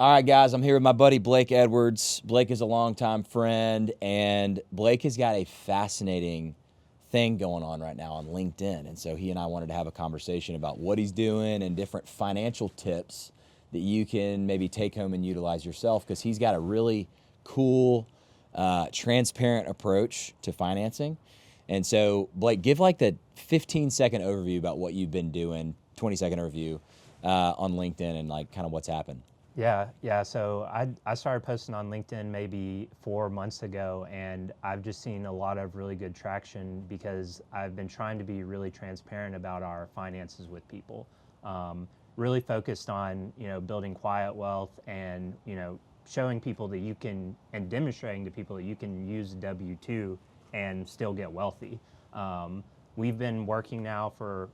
All right, guys, I'm here with my buddy Blake Edwards. Blake is a longtime friend, and Blake has got a fascinating thing going on right now on LinkedIn. And so he and I wanted to have a conversation about what he's doing and different financial tips that you can maybe take home and utilize yourself, because he's got a really cool, transparent approach to financing. And so, Blake, give like the 15-second overview about what you've been doing, 20-second overview on LinkedIn and like kind of what's happened. Yeah. So I started posting on LinkedIn maybe 4 months ago, and I've just seen a lot of really good traction because I've been trying to be really transparent about our finances with people. Really focused on, building quiet wealth and, showing people that you can, and demonstrating to people that you can use W-2 and still get wealthy. We've been working now for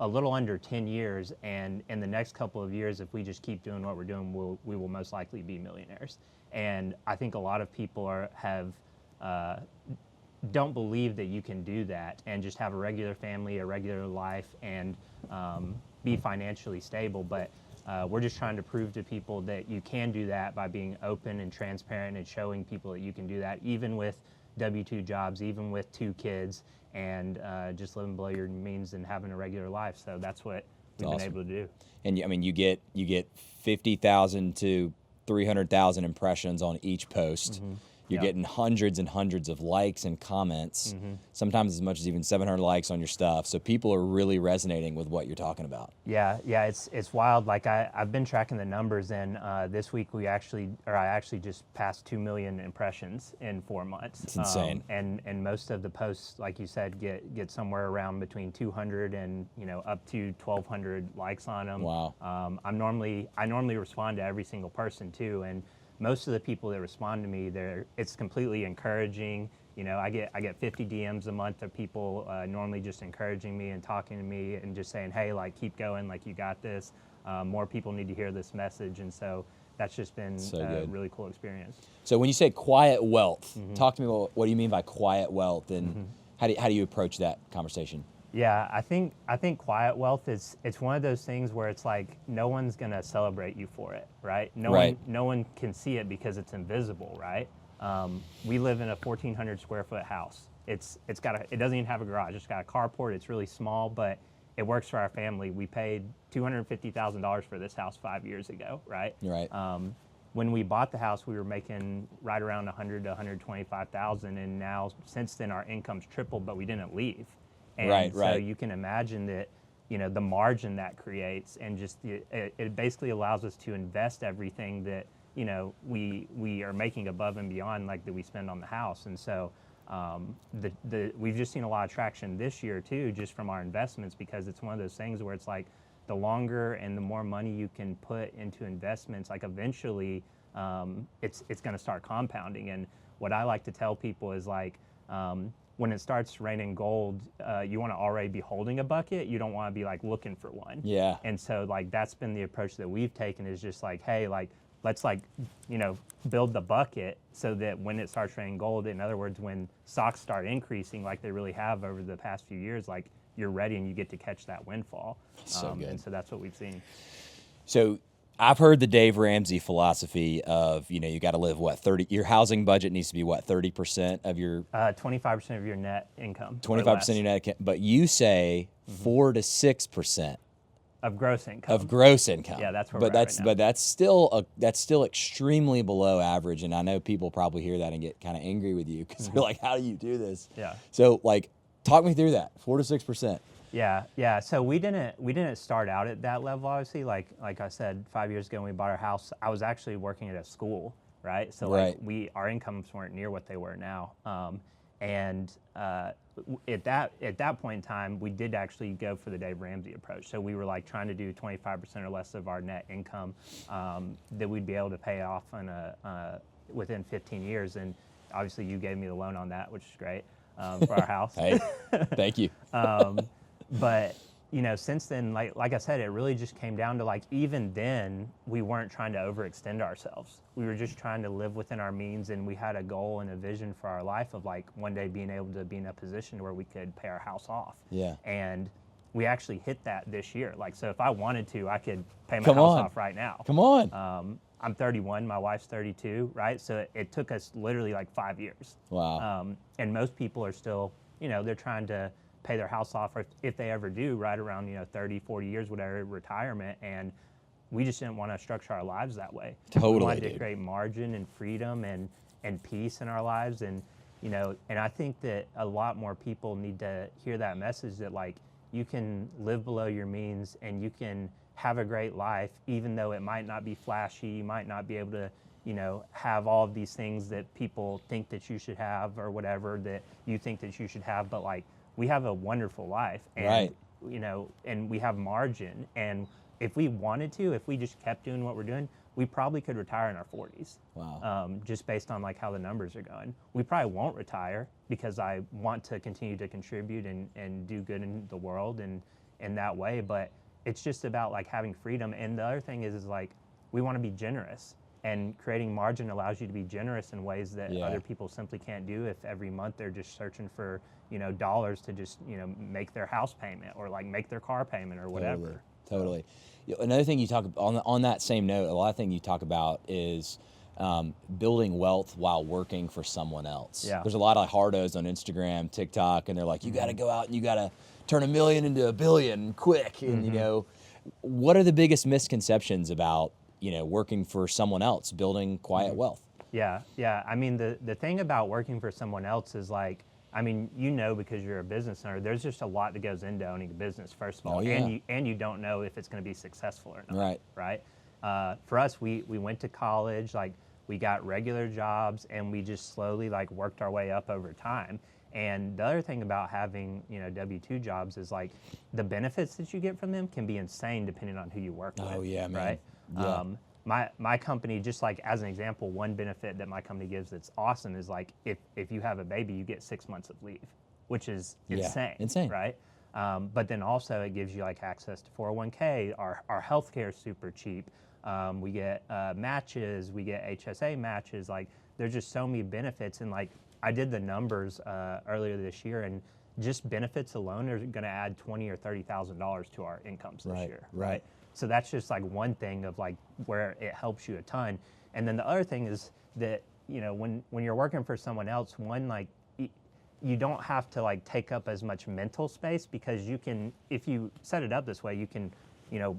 a little under 10 years, and in the next couple of years, if we just keep doing what we're doing, we will most likely be millionaires. And I think a lot of people don't believe that you can do that and just have a regular family, a regular life, and be financially stable. But we're just trying to prove to people that you can do that by being open and transparent and showing people that you can do that, even with W-2 jobs, even with 2 kids, and just living below your means and having a regular life. So that's what we've been able to do. And you get 50,000 to 300,000 impressions on each post. Mm-hmm. You're getting hundreds and hundreds of likes and comments, sometimes as much as even 700 likes on your stuff. So people are really resonating with what you're talking about. Yeah, it's wild. Like I've been tracking the numbers, and this week I actually just passed 2 million impressions in 4 months. It's insane. And most of the posts, like you said, get somewhere around between 200 and up to 1,200 likes on them. Wow. I normally respond to every single person too, and most of the people that respond to me, it's completely encouraging. I get 50 DMs a month of people normally just encouraging me and talking to me and just saying, hey, like, keep going, like, you got this. More people need to hear this message. And so that's just been a really cool experience. So when you say quiet wealth, talk to me about what do you mean by quiet wealth, and how do you approach that conversation? Yeah, I think quiet wealth it's one of those things where it's like no one's gonna celebrate you for it, right? No one can see it because it's invisible, right? We live in a 1,400 square foot house. It doesn't even have a garage. It's got a carport. It's really small, but it works for our family. We paid $250,000 for this house 5 years ago, right? Right. When we bought the house, we were making right around 100 to 125,000, and now since then our income's tripled, but we didn't leave. And so you can imagine that, the margin that creates, and just it basically allows us to invest everything that, we are making above and beyond, like, that we spend on the house. And so we've just seen a lot of traction this year too, just from our investments, because it's one of those things where it's like the longer and the more money you can put into investments, like eventually it's going to start compounding. And what I like to tell people is like, when it starts raining gold, you want to already be holding a bucket. You don't want to be like looking for one. Yeah. And so like that's been the approach that we've taken, is just like, hey, like let's build the bucket so that when it starts raining gold, in other words, when stocks start increasing like they really have over the past few years, like you're ready and you get to catch that windfall. So good. And so that's what we've seen. So I've heard the Dave Ramsey philosophy of, you got to live, your housing budget needs to be 30% of your... 25% of your net income. 25% of your net income, but you say 4 to 6%. Of gross income. Of gross income. Yeah, that's where we're at right now. But that's still extremely below average, and I know people probably hear that and get kind of angry with you, because they're like, how do you do this? Yeah. So, like, talk me through that, 4 to 6%. Yeah. So we didn't start out at that level, obviously. Like I said, 5 years ago when we bought our house, I was actually working at a school, right? So our incomes weren't near what they were now. At that point in time, we did actually go for the Dave Ramsey approach. So we were like trying to do 25% or less of our net income that we'd be able to pay off within 15 years. And obviously, you gave me the loan on that, which is great for our house. Hey, thank you. But since then, like I said, it really just came down to, like, even then we weren't trying to overextend ourselves. We were just trying to live within our means, and we had a goal and a vision for our life of like one day being able to be in a position where we could pay our house off. Yeah. And we actually hit that this year. Like, so if I wanted to, I could pay my house off right now. Come on. I'm 31, my wife's 32, right? So it took us literally like 5 years. Wow. And most people are still, they're trying to pay their house off, or if they ever do, right around, 30, 40 years, whatever, retirement. And we just didn't want to structure our lives that way. Totally, we wanted dude. to create margin and freedom and peace in our lives. And, and I think that a lot more people need to hear that message that, like, you can live below your means and you can have a great life, even though it might not be flashy. You might not be able to, have all of these things that people think that you should have, or whatever that you think that you should have. But, like, we have a wonderful life, and, right. And we have margin. And if we wanted to, if we just kept doing what we're doing, we probably could retire in our 40s. Wow. Just based on like how the numbers are going. We probably won't retire because I want to continue to contribute and do good in the world and in that way. But it's just about like having freedom. And the other thing is like, we want to be generous, and creating margin allows you to be generous in ways that other people simply can't do if every month they're just searching for, dollars to just, make their house payment or like make their car payment or whatever. Totally. Another thing you talk on that same note, a lot of things you talk about is building wealth while working for someone else. Yeah. There's a lot of hardos on Instagram, TikTok, and they're like, you got to go out and you got to turn $1 million into $1 billion quick. And, what are the biggest misconceptions about, working for someone else, building quiet wealth? Yeah. I mean, the thing about working for someone else is like, I mean, because you're a business owner, there's just a lot that goes into owning a business, first of all. Oh, yeah. And you don't know if it's going to be successful or not. Right. Right? For us, we went to college, like we got regular jobs, and we just slowly like worked our way up over time. And the other thing about having, W-2 jobs is like the benefits that you get from them can be insane depending on who you work with. Oh, yeah, man. Right? Yeah. My company, just like as an example, one benefit that my company gives that's awesome is like if you have a baby, you get 6 months of leave, which is insane. Right? But then also it gives you like access to 401k. Our healthcare is super cheap. We get matches, we get HSA matches. Like there's just so many benefits. And like I did the numbers earlier this year, and just benefits alone are going to add $20,000 or $30,000 to our incomes this year. Right. So that's just like one thing of like where it helps you a ton. And then the other thing is that, when you're working for someone else, one, like you don't have to like take up as much mental space, because you can, if you set it up this way, you can,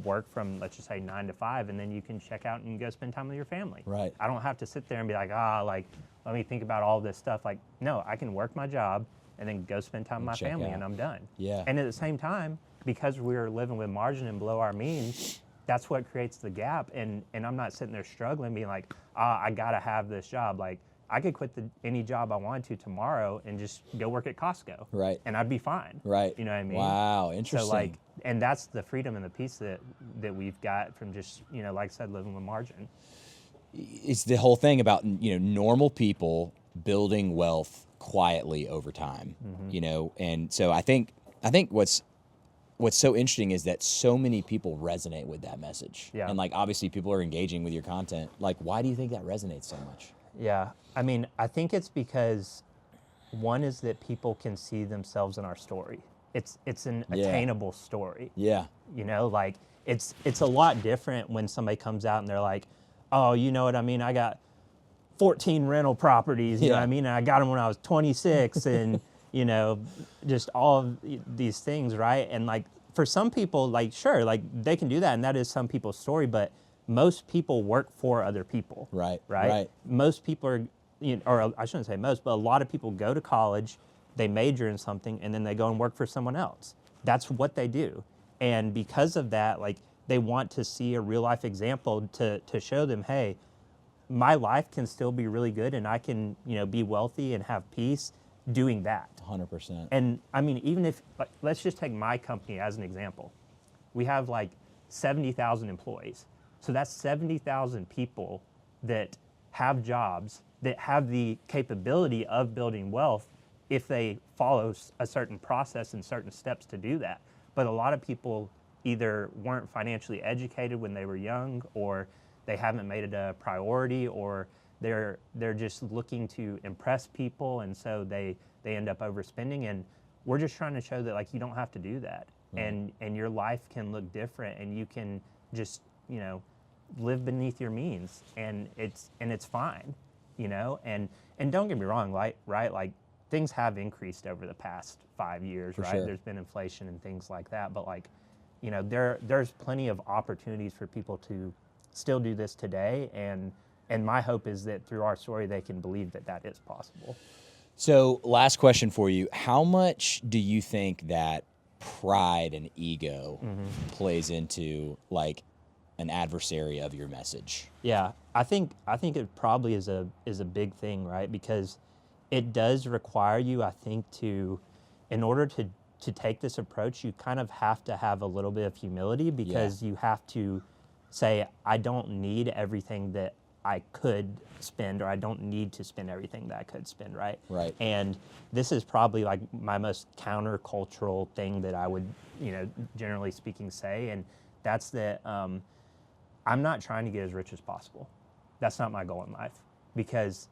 work from, let's just say 9 to 5, and then you can check out and go spend time with your family. Right. I don't have to sit there and be like, let me think about all this stuff. Like, no, I can work my job and then go spend time with my family and I'm done. Yeah. And at the same time, because we're living with margin and below our means, that's what creates the gap. And I'm not sitting there struggling, being like, I gotta have this job. Like I could quit any job I wanted to tomorrow and just go work at Costco. Right. And I'd be fine. Right. You know what I mean? Wow, interesting. So like, and that's the freedom and the peace that we've got from just, like I said, living with margin. It's the whole thing about, normal people building wealth quietly over time, and so I think what's so interesting is that so many people resonate with that message. Yeah. And like, obviously people are engaging with your content. Like, why do you think that resonates so much? Yeah. I mean, I think it's because one is that people can see themselves in our story. It's an attainable story. Yeah. Like it's a lot different when somebody comes out and they're like, oh, you know what I mean? I got 14 rental properties, you know what I mean? And I got them when I was 26 and, just all of these things, right? And like for some people, like, sure, like they can do that, and that is some people's story, but most people work for other people. Right. Most people are, or I shouldn't say most, but a lot of people go to college, they major in something, and then they go and work for someone else. That's what they do. And because of that, like they want to see a real life example to show them, hey, my life can still be really good, and I can, be wealthy and have peace doing that. 100%. And I mean, even if, like, let's just take my company as an example. We have like 70,000 employees. So that's 70,000 people that have jobs, that have the capability of building wealth if they follow a certain process and certain steps to do that. But a lot of people either weren't financially educated when they were young, or they haven't made it a priority, or they're just looking to impress people, and so they end up overspending. And we're just trying to show that like you don't have to do that, and your life can look different, and you can just live beneath your means, and it's fine, you know. And don't get me wrong, right, like things have increased over the past 5 years, For right? sure. There's been inflation and things like that, but like, you know, there's plenty of opportunities for people to still do this today, and my hope is that through our story they can believe that that is possible. So, last question for you. How much do you think that pride and ego plays into like an adversary of your message? Yeah, I think it probably is a big thing, right? Because it does require you, I think, in order to take this approach, you kind of have to have a little bit of humility, because you have to say, I don't need everything that I could spend, or I don't need to spend everything that I could spend, right? Right. And this is probably like my most countercultural thing that I would, you know, generally speaking, say, and that's that I'm not trying to get as rich as possible. That's not my goal in life, because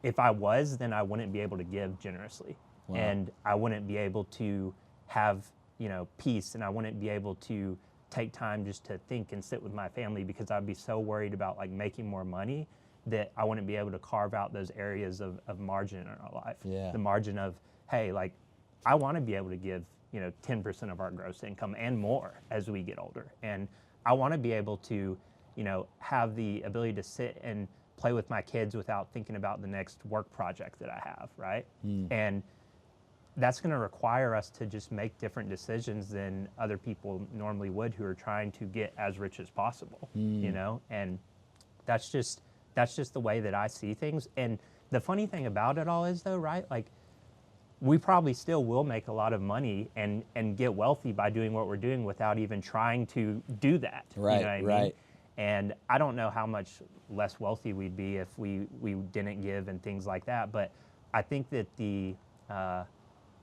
if I was, then I wouldn't be able to give generously. Wow. And I wouldn't be able to have, you know, peace, and I wouldn't be able to take time just to think and sit with my family, because I'd be so worried about like making more money that I wouldn't be able to carve out those areas of margin in our life. Yeah. The margin of, hey, like I want to be able to give, you know, 10% of our gross income and more as we get older. And I want to be able to, you know, have the ability to sit and play with my kids without thinking about the next work project that I have, right? And that's going to require us to just make different decisions than other people normally would, who are trying to get as rich as possible, you know? And that's just the way that I see things. And the funny thing about it all is, though, right, like we probably still will make a lot of money and get wealthy by doing what we're doing without even trying to do that. Right, You know what I mean? right. And I don't know how much less wealthy we'd be if we didn't give and things like that. But I think that the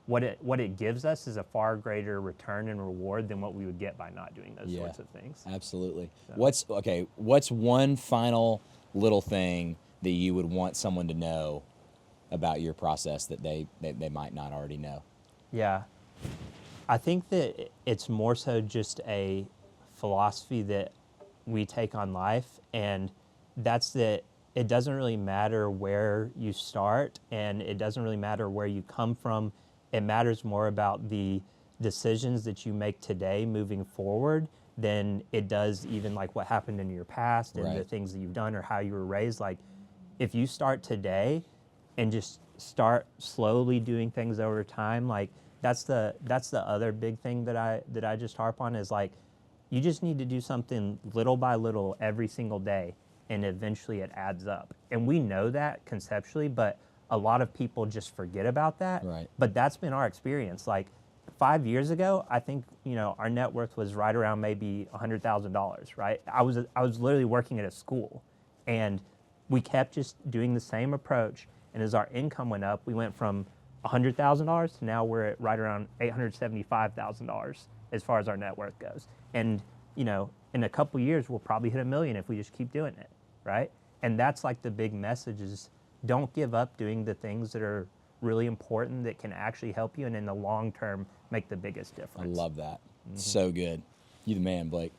what it gives us is a far greater return and reward than what we would get by not doing those sorts of things. Absolutely. So. What's one final little thing that you would want someone to know about your process that they might not already know? Yeah. I think that it's more so just a philosophy that we take on life, and that's that it doesn't really matter where you start, and it doesn't really matter where you come from. It matters more about the decisions that you make today moving forward than it does even like what happened in your past and the things that you've done or how you were raised. Like if you start today and just start slowly doing things over time, like that's the other big thing that I just harp on, is like you just need to do something little by little every single day, and eventually it adds up. And we know that conceptually, but a lot of people just forget about that. Right. But that's been our experience. Like 5 years ago, I think, you know, our net worth was right around maybe $100,000, right? I was literally working at a school, and we kept just doing the same approach. And as our income went up, we went from $100,000 to now we're at right around $875,000 as far as our net worth goes. And, you know, in a couple years, we'll probably hit $1 million if we just keep doing it, right? And that's like the big message is, don't give up doing the things that are really important that can actually help you and in the long term make the biggest difference. I love that. So good. You the man, Blake.